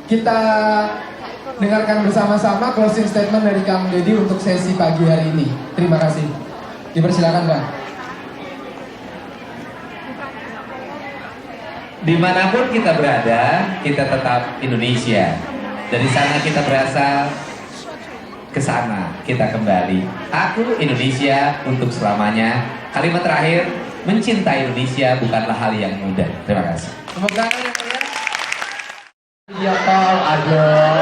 kita dengarkan bersama-sama closing statement dari Kang Deddy untuk sesi pagi hari ini. Terima kasih. Dipersilakan, Bang. Dimanapun kita berada, kita tetap Indonesia. Dari sana kita berasal, ke sana kita kembali. Aku Indonesia untuk selamanya. Kalimat terakhir, mencintai Indonesia bukanlah hal yang mudah. Terima kasih. Tepuk tangan ya, Pak. Iya, Pak. Aduh.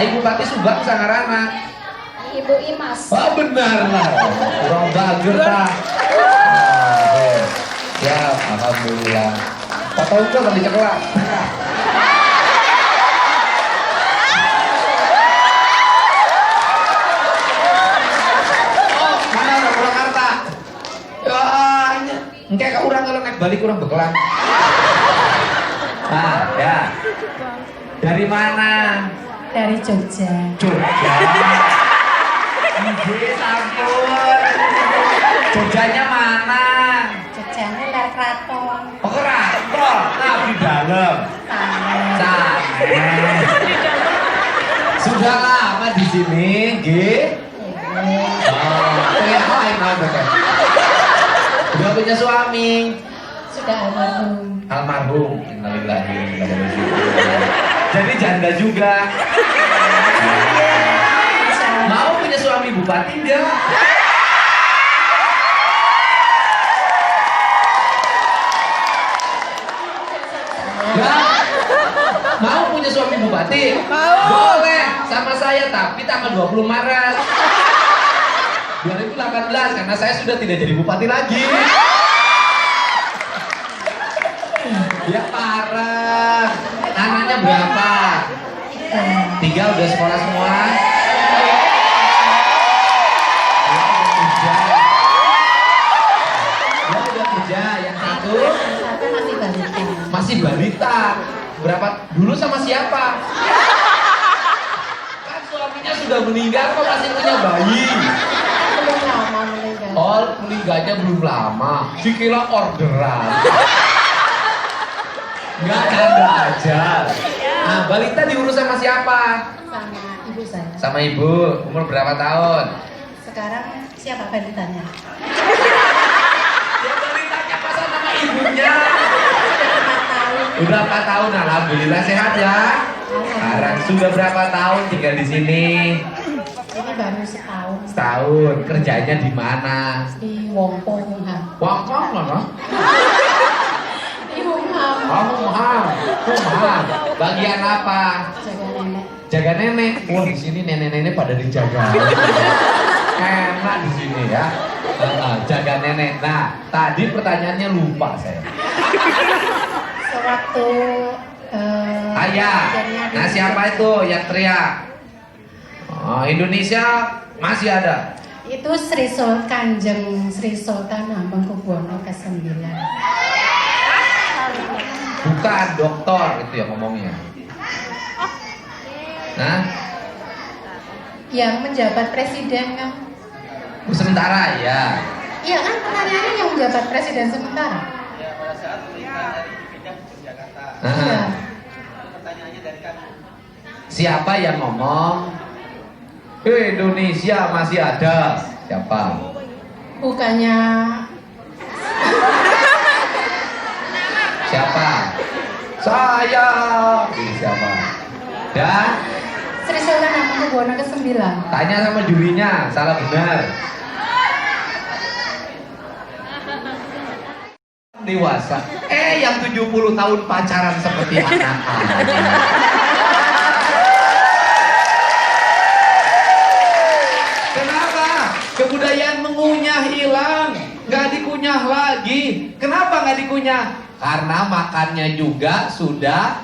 Ibu Bupati Subang Sangarana. Ibu Imas. Oh benar lah. Kurang bager tak. Ya, alhamdulillah. Pak tahu nggak tadi cekelak? Oh, mana orang Purwakarta? Ya, engke kau orang kalau naik balik kurang bekelang. Nah, ya. Dari mana? Dari Jogja. Jogja. Ije sampun. Jogjanya mana? Jogjanya Ler Kraton. Oh keraton. Nah di dalam. Sana. Sudah lama di sini, nggih. Oh, ya kan. Sudah punya suami. Sudah almarhum. Almarhum. Innalillahi wa inna ilaihi raji'un. Jadi janda juga. Mau punya suami bupati enggak? Enggak? Mau punya suami bupati? Mau. Boleh sama saya, tapi tanggal 20 Maret 2018 karena saya sudah tidak jadi bupati lagi. Ya parah. Anaknya berapa? 3 udah sekolah semua. Udah kerja. Yang satu Masih balita. masih balita. Berapa dulu sama siapa? Kan suaminya sudah meninggal kok masih punya bayi. Belum lama meninggal. Oh, meninggalnya belum lama. Dikira orderan. Enggak ada aja. Nah, balita diurus sama siapa? Sama ibu saya. Sama ibu. Umur berapa tahun? Sekarang siapa balitanya? Ya balitanya masa nama ibunya. Sudah 4 tahun. Udah 4 tahun, alhamdulillah sehat ya. Sekarang sudah berapa tahun tinggal di sini? Ini baru setahun. Setahun. Kerjanya di mana? Di Wongpo Humham. Wongkong mana? Di Humham. Oh, Humham. Bagian apa? Jaga nenek. Jaga nenek. Wah, di sini nenek-nenek pada dijaga. Enak di sini ya. Jaga nenek. Nah, tadi pertanyaannya lupa saya. Sewaktu Ayah. Nah, siapa itu yang teriak? Oh, Indonesia masih ada. itu Kanjeng Sri Sultan Hamengkubuwono ke-9. Bukan dokter itu yang ngomongnya. Nah, Yang menjabat presiden kan? sementara ya. Iya kan pertanyaannya yang menjabat presiden sementara. Iya. Siapa yang ngomong? Indonesia masih ada. Siapa? Bukannya Siapa? Saya. Ini siapa? Dan Sri Sultan Hamengkubuwono ke-9. tanya sama jurinya, salah benar. Dewasa. Yang 70 tahun pacaran seperti anak-anak. Kenapa? Kebudayaan mengunyah hilang, nggak dikunyah lagi. Kenapa nggak dikunyah? Karena makannya juga sudah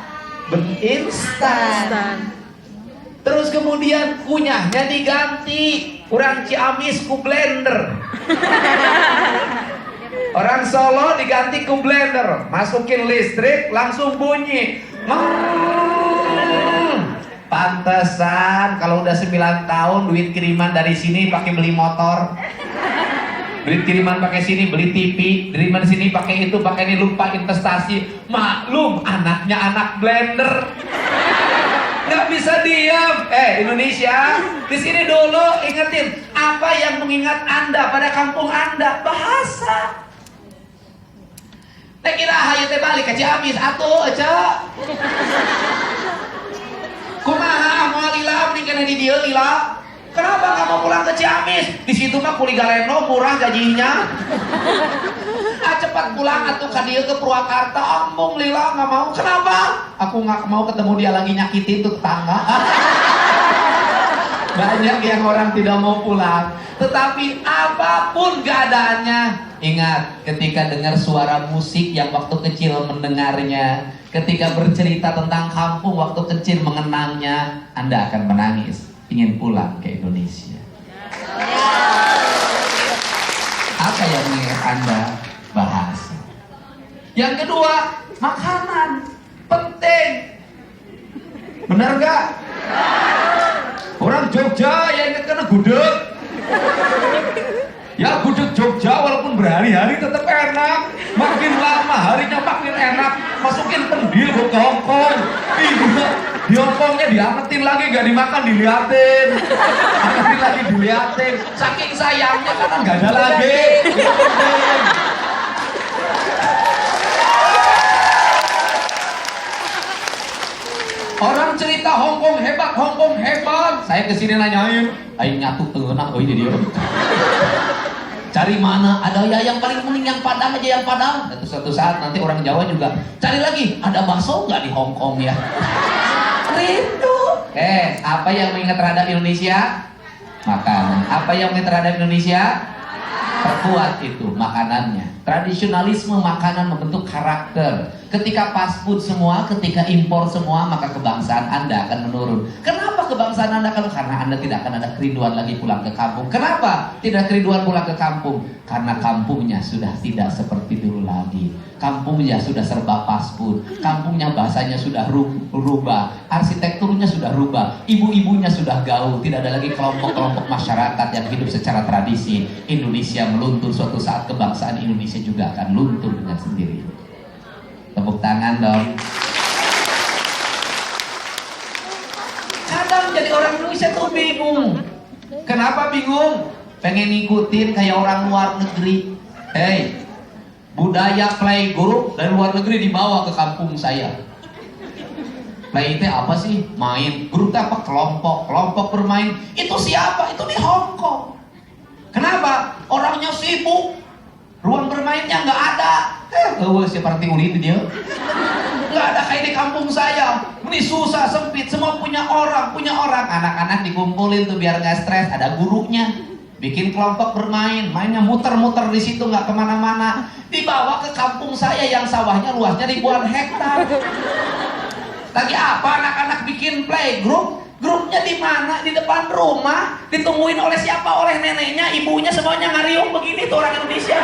instan. Terus kemudian kunyahnya diganti. Kurang Ciamis ku blender. Orang Solo diganti ku blender. Masukin listrik langsung bunyi. Pantesan kalau udah 9 tahun duit kiriman dari sini pakai beli motor. beli kiriman pakai sini, beli TV, kiriman sini pakai itu, pakai ini, lupa investasi. Maklum, anaknya anak blender. Nggak bisa diam. Indonesia, di sini dulu ingetin apa yang mengingat Anda pada kampung Anda, bahasa. Teh kira hayat teh balik ke Ciamis atuh, Cek. Kumaha moal lila mending kana di dieu lila. Kenapa nggak mau pulang ke Ciamis? Di situ mah kuli galeno murah gajinya. Cepat pulang atuh ka dieu ke Purwakarta. Ambung lila nggak mau. Kenapa? Aku nggak mau ketemu dia lagi nyakitin tuh tetangga. Banyak yang orang tidak mau pulang. Tetapi apapun keadaannya, ingat ketika dengar suara musik yang waktu kecil mendengarnya, ketika bercerita tentang kampung waktu kecil mengenangnya, Anda akan menangis, ingin pulang ke Indonesia. Apa yang mengingat Anda? Bahasa. Yang kedua, makanan penting. Benar gak? Orang Jogja yang ingat kena gudeg. Ya gudeg Jogja walaupun berhari-hari tetap enak. Makin lama harinya makin enak. Masukin pendil ke Hongkong. Iya, di Hongkongnya diangetin lagi, gak dimakan diliatin. Angetin lagi diliatin. Saking sayangnya karena gak ada lagi. Orang cerita Hongkong hebat, Hongkong hebat. Saya kesini nanyain, aing nyatu tengenah, oh ini dia. Cari mana? Ada ya yang paling mending yang Padang aja, yang Padang. Dan suatu saat nanti orang Jawa juga cari lagi, ada bakso nggak di Hongkong ya? Rindu. Apa yang mengingat terhadap Indonesia? Makanan. Apa yang mengingat terhadap Indonesia? Perkuat itu makanannya. Tradisionalisme makanan membentuk karakter. Ketika fast food semua, ketika impor semua, maka kebangsaan Anda akan menurun. Kenapa kebangsaan Anda akan? Karena Anda tidak akan ada kerinduan lagi pulang ke kampung. Kenapa tidak kerinduan pulang ke kampung? Karena kampungnya sudah tidak seperti dulu lagi. Kampungnya sudah serba fast food. Kampungnya bahasanya sudah rubah. Arsitekturnya sudah rubah. Ibu-ibunya sudah gaul. Tidak ada lagi kelompok-kelompok masyarakat yang hidup secara tradisi. Indonesia meluntur, suatu saat kebangsaan Indonesia juga akan luntur dengan sendiri. Tepuk tangan dong. Kadang jadi orang Indonesia tuh bingung. Kenapa bingung? Pengen ngikutin kayak orang luar negeri. Budaya playgroup dari luar negeri dibawa ke kampung saya. Play itu apa sih? Main. Grup itu apa? Kelompok. Kelompok bermain. Itu siapa? Itu di Hongkong. Kenapa? Orangnya sibuk. Ruang bermainnya nggak ada. Seperti ulin dia. Nggak ada kayak di kampung saya. Ini susah, sempit. Semua punya orang. Anak-anak dikumpulin tuh biar nggak stres. Ada gurunya. Bikin kelompok bermain. Mainnya muter-muter di situ, nggak kemana-mana. Dibawa ke kampung saya yang sawahnya luasnya ribuan hektar. Lagi apa anak-anak bikin playgroup? Grupnya di mana? Di depan rumah. Ditungguin oleh siapa? Oleh neneknya, ibunya, semuanya ngariung begini tuh orang Indonesia.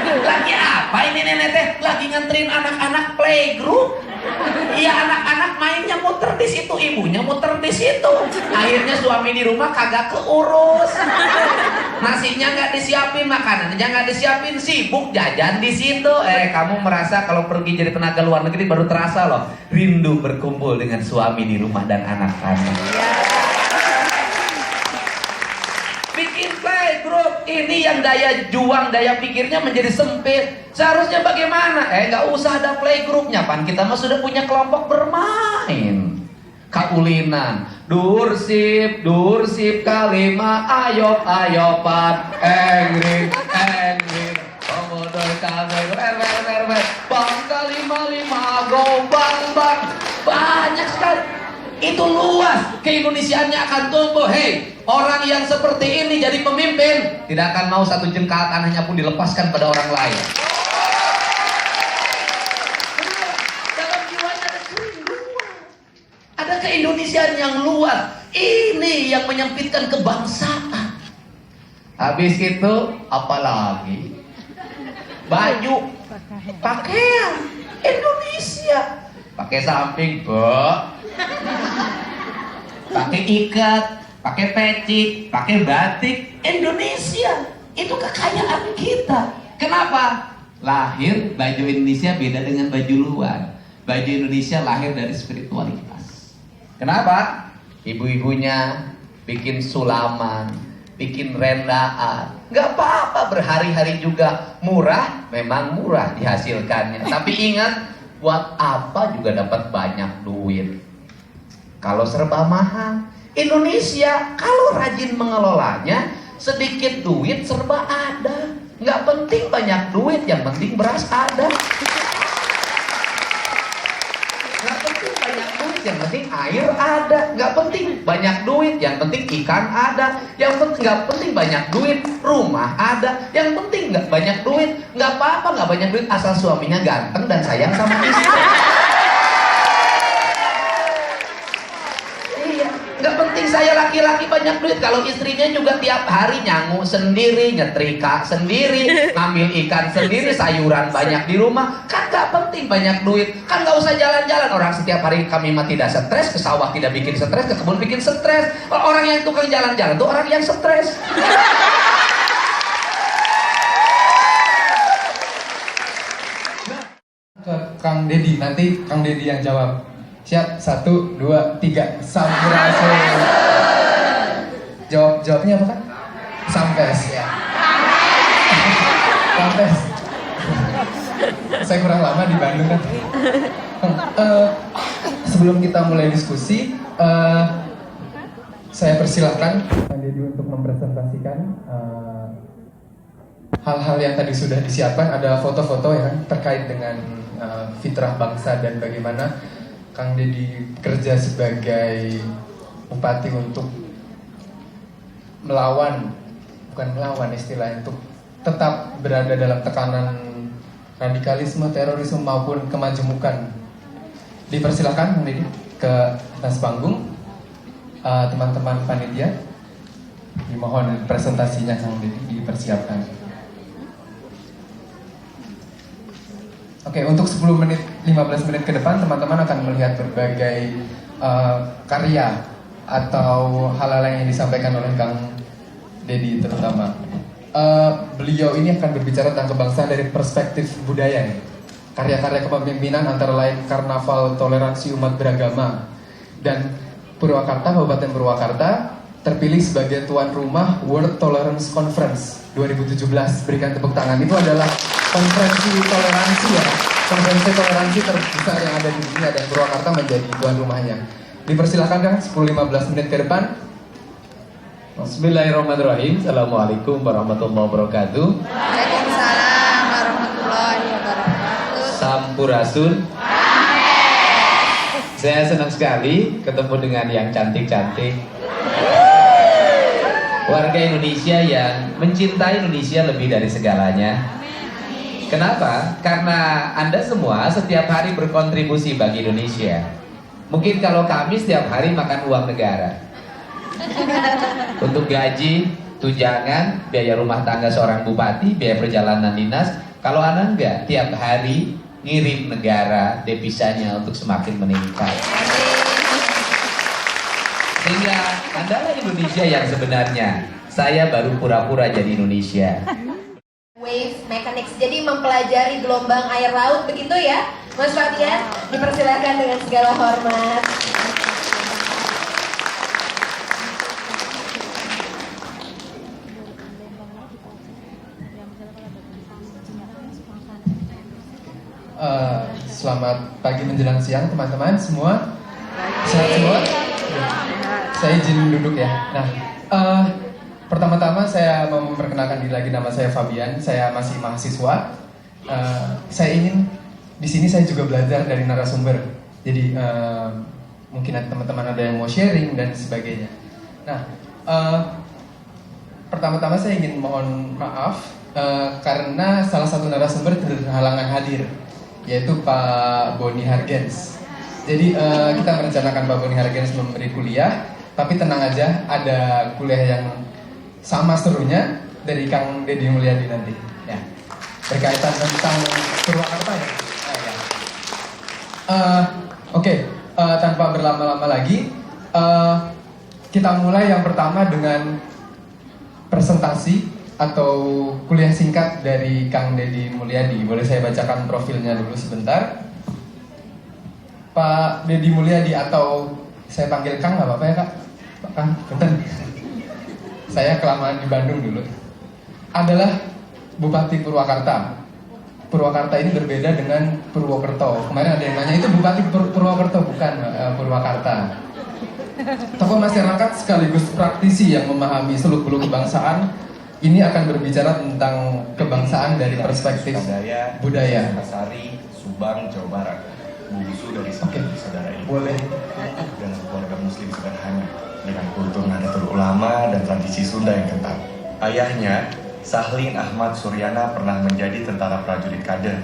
Lagi apa ini nenek teh? Lagi nganterin anak-anak playgroup. Iya, anak-anak mainnya muter di situ, ibunya muter di situ. Akhirnya suami di rumah kagak keurus. Nasinya nggak disiapin, makanannya nggak disiapin, sibuk jajan di situ. Kamu merasa kalau pergi jadi tenaga luar negeri baru terasa loh rindu berkumpul dengan suami di rumah dan anak-anak. Bikin playgroup ini yang daya juang, daya pikirnya menjadi sempit. Seharusnya bagaimana? Nggak usah ada playgroupnya, pan kita mah sudah punya kelompok bermain. Kaulinan, dursip kalima, ayop-ayopan, engring, komodor kalmer, bangka lima, gombang, banyak sekali. Itu luas, keindonesiaannya akan tumbuh. Orang yang seperti ini jadi pemimpin tidak akan mau satu jengkal tanahnya pun dilepaskan pada orang lain. Dalam jiwanya ada kerinduan, ada keindonesiaan yang luas. Ini yang menyempitkan kebangsaan. Habis itu apalagi? Baju, pakaian Indonesia, pakai samping, pakai ikat, pakai peci, pakai batik Indonesia. Itu kekayaan kita. Kenapa? Lahir baju Indonesia beda dengan baju luar. Baju Indonesia lahir dari spiritualitas. Kenapa? Ibu-ibunya bikin sulaman, bikin rendaan. Gak apa-apa, berhari-hari juga. Murah, memang murah dihasilkannya. Tapi ingat, buat apa juga dapat banyak duit kalau serba mahal. Indonesia kalau rajin mengelolanya, sedikit duit serba ada. Nggak penting banyak duit, yang penting beras ada. Nggak penting banyak duit, yang penting air ada. Nggak penting banyak duit, yang penting ikan ada. Nggak penting banyak duit, rumah ada. Yang penting nggak banyak duit, nggak apa-apa nggak banyak duit asal suaminya ganteng dan sayang sama istri. Gak penting saya laki-laki banyak duit kalau istrinya juga tiap hari nyangu sendiri, nyetrika sendiri, ngambil ikan sendiri, sayuran banyak di rumah. Kan gak penting banyak duit. Kan gak usah jalan-jalan. Orang setiap hari kami mah tidak stres, ke sawah tidak bikin stres, ke kebun bikin stres. Orang yang tukang jalan-jalan itu orang yang stres. Kang Dedi, nanti Kang Dedi yang jawab. Siap, 1, 2, 3, Sampurasun. Jawabnya apa kan? Sampes ya. Sampes. Saya kurang lama di Bandung kan. Sebelum kita mulai diskusi, saya persilahkan Kang Dedi untuk mempresentasikan hal-hal yang tadi sudah disiapkan. Ada foto-foto ya terkait dengan fitrah bangsa dan bagaimana Kang Dedi kerja sebagai bupati untuk bukan melawan istilahnya, untuk tetap berada dalam tekanan radikalisme, terorisme maupun kemajemukan. Dipersilakan Kang Dedi ke atas panggung. Teman-teman panitia, dimohon presentasinya Kang Dedi dipersiapkan. Oke, untuk 10 menit, 15 menit ke depan teman-teman akan melihat berbagai karya atau hal-hal yang disampaikan oleh Kang Dedi terutama. Beliau ini akan berbicara tentang kebangsaan dari perspektif budaya. Karya-karya kepemimpinan antara lain Karnaval Toleransi Umat Beragama dan Purwakarta, Kabupaten Purwakarta terpilih sebagai tuan rumah World Tolerance Conference 2017. Berikan tepuk tangan. Itu adalah konferensi toleransi ya, konferensi toleransi terbesar yang ada di dunia dan Purwakarta menjadi tuan rumahnya. Dipersilakan Kang, 10-15 menit ke depan. Bismillahirrahmanirrahim. Assalamualaikum warahmatullahi wabarakatuh. Waalaikumsalam warahmatullahi wabarakatuh. Sampurasun. Saya senang sekali ketemu dengan yang cantik-cantik, warga Indonesia yang mencintai Indonesia lebih dari segalanya. Kenapa? Karena Anda semua setiap hari berkontribusi bagi Indonesia. Mungkin kalau kami setiap hari makan uang negara untuk gaji, tunjangan, biaya rumah tangga seorang bupati, biaya perjalanan dinas. Kalau Anda enggak, tiap hari ngirim negara devisanya untuk semakin meningkat. Sehingga Anda lah Indonesia yang sebenarnya. Saya baru pura-pura jadi Indonesia. Wave mechanics, jadi mempelajari gelombang air laut begitu ya, Mas Fabian? Dipersilakan dengan segala hormat. Selamat pagi menjelang siang teman-teman semua. Sehat semua? Saya izin duduk ya. Nah, pertama-tama saya mau memperkenalkan diri lagi, nama saya Fabian. Saya masih mahasiswa. Saya ingin di sini saya juga belajar dari narasumber. Jadi mungkin teman-teman ada yang mau sharing dan sebagainya. Nah, pertama-tama saya ingin mohon maaf karena salah satu narasumber terhalangan hadir, yaitu Pak Boni Hargens. Jadi kita merencanakan Pak Boni Hargens memberi kuliah, tapi tenang aja, ada kuliah yang sama serunya dari Kang Dedi Mulyadi nanti, ya, berkaitan tentang Purwakarta ya. Oke, tanpa berlama-lama lagi, kita mulai yang pertama dengan presentasi atau kuliah singkat dari Kang Deddy Mulyadi. Boleh saya bacakan profilnya dulu sebentar. Pak Deddy Mulyadi, atau saya panggil Kang nggak apa-apa ya Kak? Pak Kang, bentar. Saya kelamaan di Bandung dulu. Adalah Bupati Purwakarta. Purwakarta ini berbeda dengan Purwokerto. Kemarin ada yang nanya, itu Bupati Purwokerto, bukan Purwakarta. Tokoh masyarakat sekaligus praktisi yang memahami seluk-beluk kebangsaan. Ini akan berbicara tentang kebangsaan dari perspektif budaya. Sari, Subang, Jawa Barat. Bungsu dari saudara ibu. Boleh. Dan keluarga muslim sederhana dengan kultur Nahdlatul Ulama dan tradisi Sunda yang kental. Ayahnya, Sahlin Ahmad Suryana, pernah menjadi tentara prajurit kader,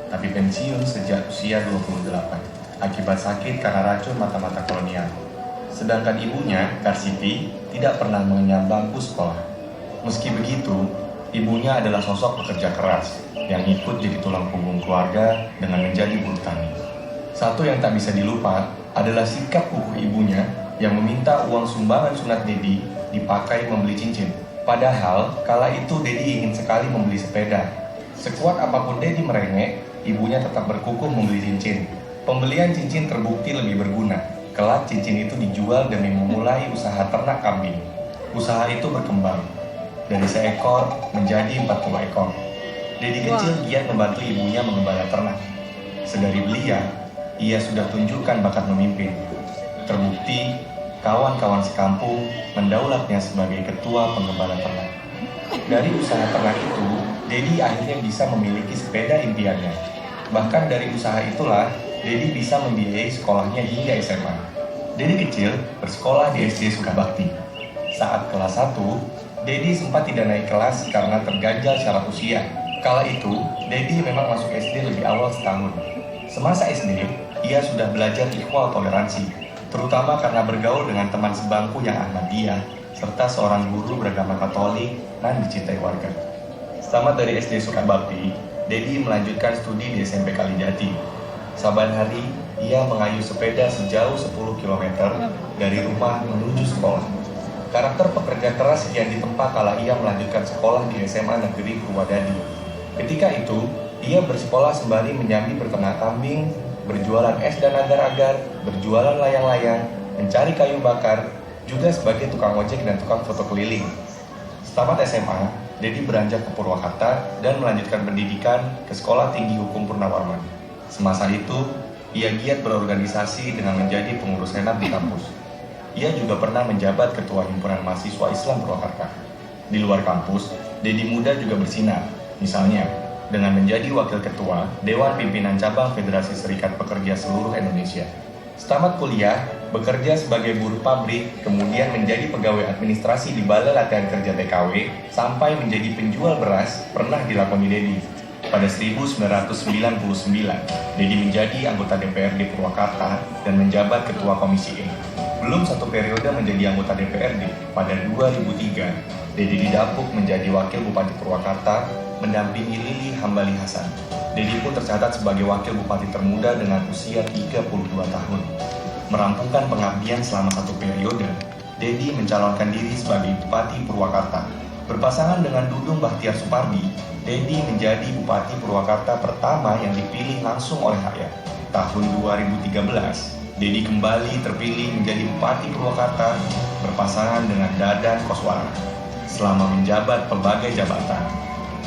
tapi pensiun sejak usia 28 akibat sakit karena racun mata-mata kolonial. Sedangkan ibunya, Karsiti, tidak pernah mengenyam bangku sekolah. Meski begitu, ibunya adalah sosok pekerja keras yang ikut jadi tulang punggung keluarga dengan menjadi buruh tani. Satu yang tak bisa dilupa adalah sikap kukuh ibunya yang meminta uang sumbangan sunat Dedi dipakai membeli cincin. Padahal, kala itu Dedi ingin sekali membeli sepeda. Sekuat apapun Dedi merengek, ibunya tetap berkukuh membeli cincin. Pembelian cincin terbukti lebih berguna. Kelak cincin itu dijual demi memulai usaha ternak kambing. Usaha itu berkembang. Dari seekor menjadi 40 ekor. Dedi kecil giat membantu ibunya mengembala ternak. Sedari belia, ia sudah tunjukkan bakat memimpin. Terbukti, kawan-kawan sekampung mendaulatnya sebagai ketua penggembala ternak. Dari usaha ternak itu, Dedi akhirnya bisa memiliki sepeda impiannya. Bahkan dari usaha itulah, Dedi bisa membiayai sekolahnya hingga SMA. Dedi kecil bersekolah di SD Sukabakti. Saat kelas 1, Dedi sempat tidak naik kelas karena terganjal syarat usia. Kala itu, Dedi memang masuk SD lebih awal setahun. Semasa SD, ia sudah belajar ikhwal toleransi, terutama karena bergaul dengan teman sebangku yang Ahmadiyah, serta seorang guru beragama Katolik dan dicintai warga. Selamat dari SD Sukabakti, Dedi melanjutkan studi di SMP Kalijati. Saban hari, ia mengayuh sepeda sejauh 10 km dari rumah menuju sekolah. Karakter pekerja keras yang ditempa kala ia melanjutkan sekolah di SMA Negeri Purwadadi. Ketika itu, ia bersekolah sembari menyambi berternak kambing, berjualan es dan agar-agar, berjualan layang-layang, mencari kayu bakar, juga sebagai tukang ojek dan tukang foto keliling. Setamat SMA, Dedi beranjak ke Purwakarta dan melanjutkan pendidikan ke Sekolah Tinggi Hukum Purnawarman. Semasa itu, ia giat berorganisasi dengan menjadi pengurus senat di kampus. Ia juga pernah menjabat Ketua Himpunan Mahasiswa Islam Purwakarta. Di luar kampus, Dedi muda juga bersinar, misalnya dengan menjadi Wakil Ketua Dewan Pimpinan Cabang Federasi Serikat Pekerja Seluruh Indonesia. Setamat kuliah, bekerja sebagai buruh pabrik, kemudian menjadi pegawai administrasi di Balai Latihan Kerja TKW, sampai menjadi penjual beras pernah dilakoni Dedi. Pada 1999, Dedi menjadi anggota DPRD Purwakarta dan menjabat Ketua Komisi E. Belum satu periode menjadi anggota DPRD, pada 2003, Dedi didapuk menjadi Wakil Bupati Purwakarta, mendampingi Lili Hambali Hasan. Dedi pun tercatat sebagai Wakil Bupati termuda dengan usia 32 tahun. Merampungkan pengabdian selama satu periode, Dedi mencalonkan diri sebagai Bupati Purwakarta. Berpasangan dengan Dudung Bahtiar Supardi, Dedi menjadi Bupati Purwakarta pertama yang dipilih langsung oleh rakyat. Tahun 2013, Dedi kembali terpilih menjadi Bupati Purwakarta berpasangan dengan Dadan Koswara. Selama menjabat pelbagai jabatan,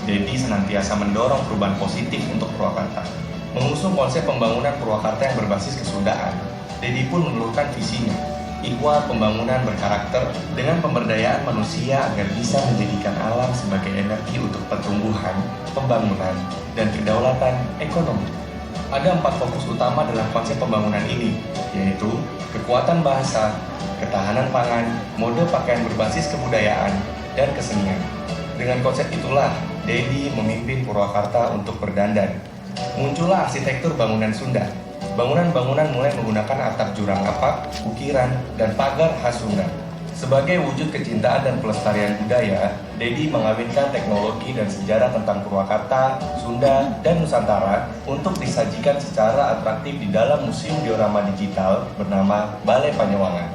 Dedi senantiasa mendorong perubahan positif untuk Purwakarta. Mengusung konsep pembangunan Purwakarta yang berbasis kesundaan, Dedi pun menelurkan visinya, ikhwal pembangunan berkarakter dengan pemberdayaan manusia agar bisa menjadikan alam sebagai energi untuk pertumbuhan, pembangunan, dan kedaulatan ekonomi. Ada 4 fokus utama dalam konsep pembangunan ini, yaitu kekuatan bahasa, ketahanan pangan, mode pakaian berbasis kebudayaan, dan kesenian. Dengan konsep itulah, Dedi memimpin Purwakarta untuk berdandan. Muncullah arsitektur bangunan Sunda. Bangunan-bangunan mulai menggunakan atap jurang apak, ukiran, dan pagar khas Sunda. Sebagai wujud kecintaan dan pelestarian budaya, Dedi mengawinkan teknologi dan sejarah tentang Purwakarta, Sunda, dan Nusantara untuk disajikan secara atraktif di dalam museum diorama digital bernama Balai Panyawangan.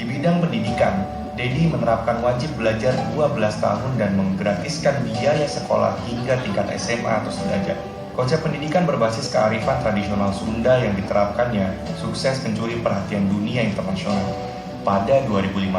Di bidang pendidikan, Dedi menerapkan wajib belajar 12 tahun dan menggratiskan biaya sekolah hingga tingkat SMA atau sederajat. Konsep pendidikan berbasis kearifan tradisional Sunda yang diterapkannya sukses mencuri perhatian dunia internasional. Pada 2015,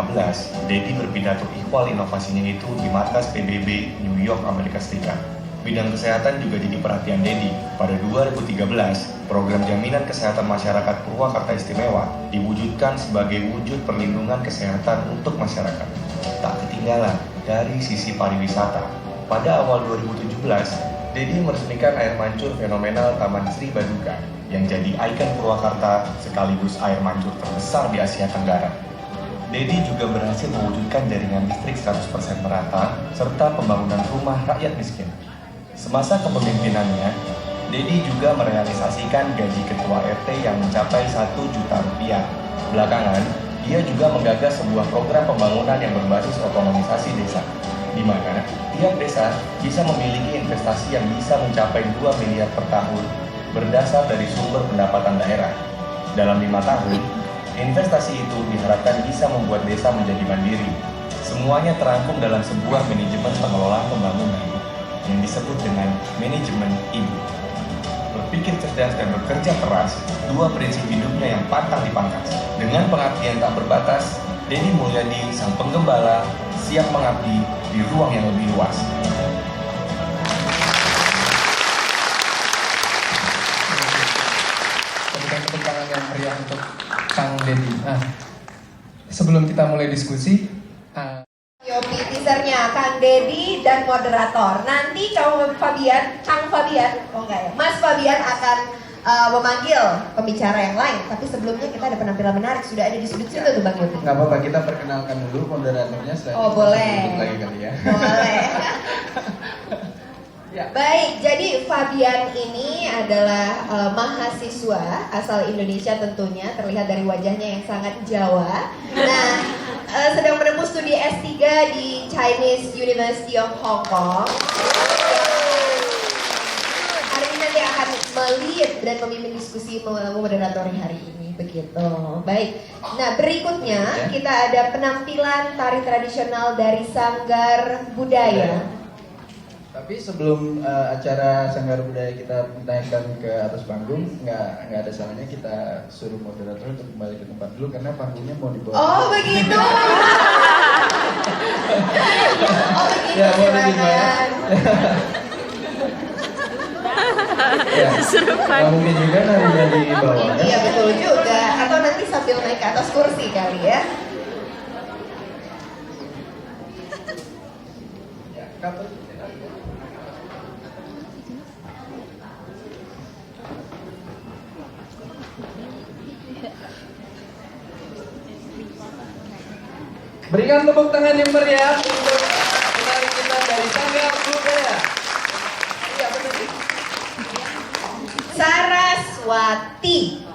Dedi berpidato ihwal inovasinya itu di markas PBB New York, Amerika Serikat. Bidang kesehatan juga jadi perhatian Dedi. Pada 2013, program jaminan kesehatan masyarakat Purwakarta Istimewa diwujudkan sebagai wujud perlindungan kesehatan untuk masyarakat. Tak ketinggalan dari sisi pariwisata. Pada awal 2017, Dedi meresmikan air mancur fenomenal Taman Sri Baduga yang jadi ikon Purwakarta sekaligus air mancur terbesar di Asia Tenggara. Dedi juga berhasil mewujudkan jaringan listrik 100% merata serta pembangunan rumah rakyat miskin. Semasa kepemimpinannya, Dedi juga merealisasikan gaji ketua RT yang mencapai 1 juta rupiah. Belakangan, dia juga menggagas sebuah program pembangunan yang berbasis otonomisasi desa, di mana tiap desa bisa memiliki investasi yang bisa mencapai 2 miliar per tahun berdasar dari sumber pendapatan daerah. Dalam 5 tahun, investasi itu diharapkan bisa membuat desa menjadi mandiri. Semuanya terangkum dalam sebuah manajemen pengelolaan pembangunan yang disebut dengan manajemen ibu. Berpikir cerdas dan bekerja keras, 2 prinsip hidupnya yang pantang dipangkas. Dengan pengabdian tak berbatas, Dedi Mulyadi, sang penggembala, siap mengabdi di ruang yang lebih luas. Berikan tepuk tangan yang meriah untuk Kang Dedi. Nah, sebelum kita mulai diskusi, Yopi teasernya Kang Dedi dan moderator. Nanti Kang Fabian, Mas Fabian akan memanggil pembicara yang lain. Tapi sebelumnya kita ada penampilan menarik, sudah ada di sudut situ tuh Bang Yopi. nggak apa-apa, kita perkenalkan dulu moderatornya. Oh, boleh. Lagi kali ya. Boleh. Ya. Baik, jadi Fabian ini adalah mahasiswa asal Indonesia tentunya, terlihat dari wajahnya yang sangat Jawa. Nah, sedang menempuh studi S3 di Chinese University of Hong Kong. Hari ini nanti akan melihat dan memimpin diskusi moderatori hari ini, begitu. Baik, nah berikutnya kita ada penampilan tari tradisional dari Sanggar Budaya. Tapi sebelum acara Sanggar Budaya kita naikkan ke atas panggung, nggak ada salahnya kita suruh moderator untuk kembali ke tempat dulu karena panggungnya mau dibawa. Oh begitu. Ya, boleh silakan. dibayar. Ya, nggak mungkin juga narinya di bawah. Iya betul juga. Atau nanti sambil naik ke atas kursi kali ya. Ya, kapan? Berikan tepuk tangan yang meriah untuk penari kita dari Sanggar Budaya. Iya betul. Saraswati.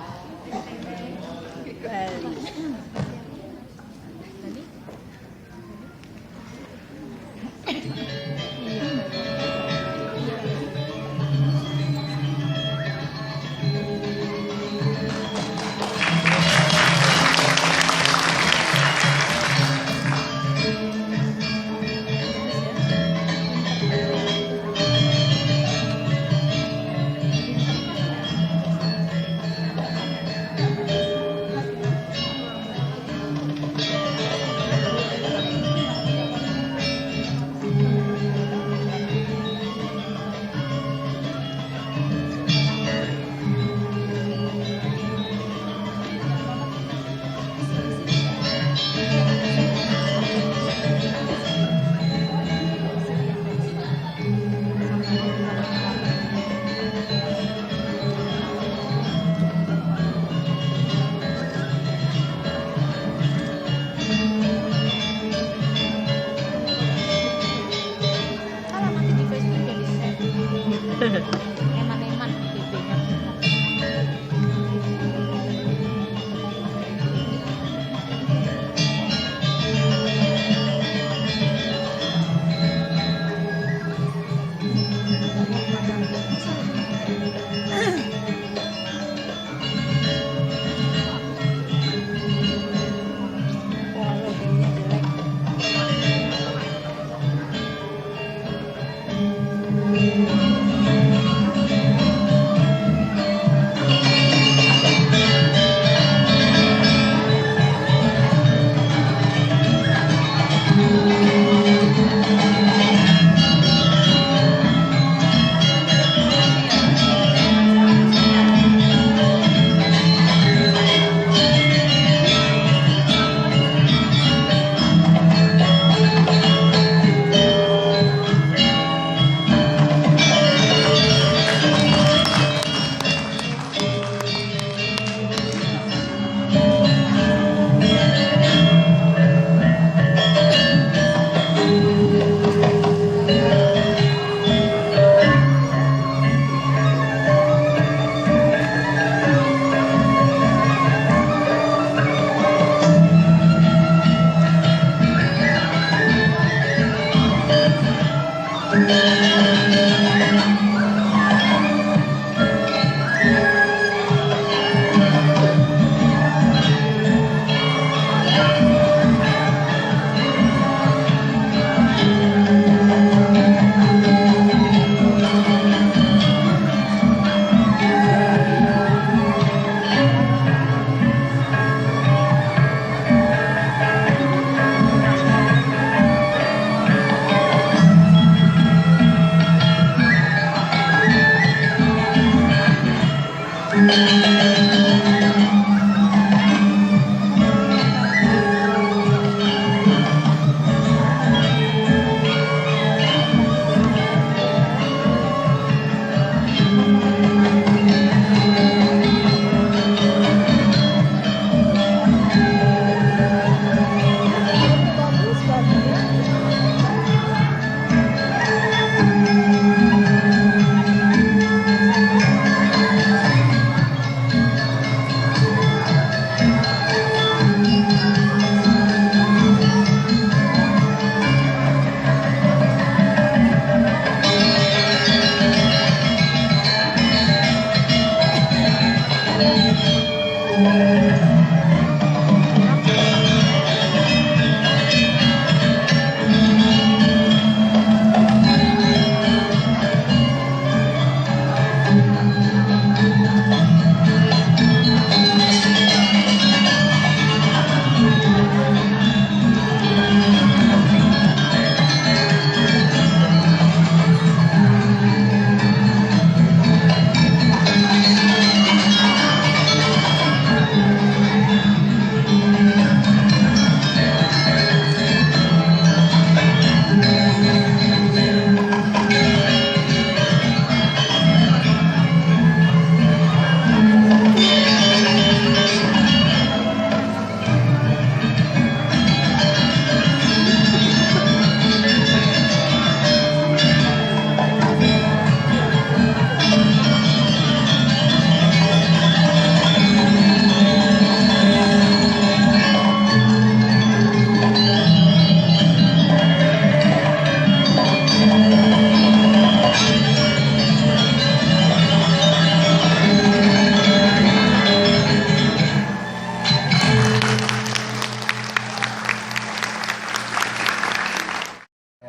Eman-eman BB-nya. Wah, logonya jelek.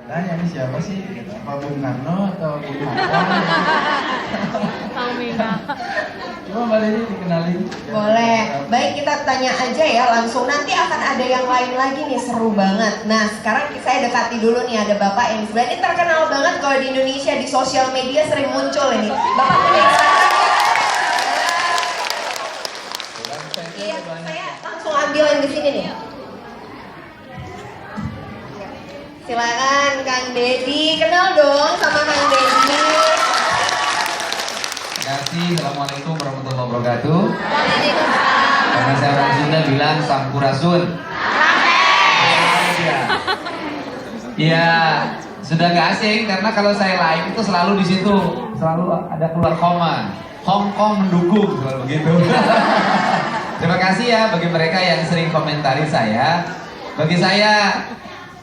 Nanya nih siapa sih? Apa Bung Karno atau Bung Hatta? Coba Mbak Dedi dikenalin. Boleh. Baik, kita tanya aja ya langsung. Nanti akan ada yang lain lagi nih, seru banget. Nah, sekarang saya dekati dulu nih, ada Bapak yang sebenarnya ini terkenal banget kalau di Indonesia, di sosial media sering muncul ini. Bapak punya Instagram? Iya, saya langsung ambil yang di sini nih. Silakan Kang Dedi, kenal dong sama Kang Dedi. Terima kasih. Assalamualaikum warahmatullahi wabarakatuh. Karena saya orang Sunda bilang sampurasun. Ya, sudah nggak asing karena kalau saya live itu selalu di situ selalu ada keluar koma. Hong Kong mendukung selalu begitu. Terima kasih ya bagi mereka yang sering komentari saya. Bagi saya,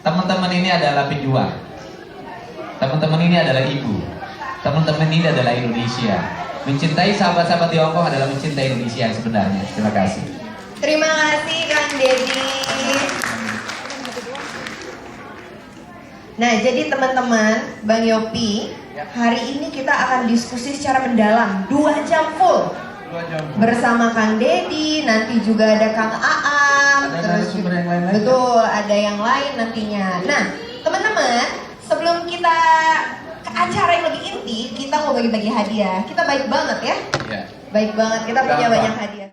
teman-teman ini adalah pejuang. Teman-teman ini adalah ibu. Teman-teman ini adalah Indonesia. Mencintai sahabat-sahabat di Hong Kong adalah mencintai Indonesia sebenarnya. Terima kasih. Terima kasih Kang Dedi. Nah, jadi teman-teman, Bang Yopi, hari ini kita akan diskusi secara mendalam 2 jam full. 2 jam. Bersama Kang Dedi, nanti juga ada Kang Aam, Ada terus narasumber yang lain lagi. betul, ada yang lain nantinya. Nah, teman-teman, sebelum kita ke acara yang lebih inti, kita mau bagi-bagi hadiah. Kita baik banget ya. Ya. Baik banget, kita punya Gampang. banyak hadiah.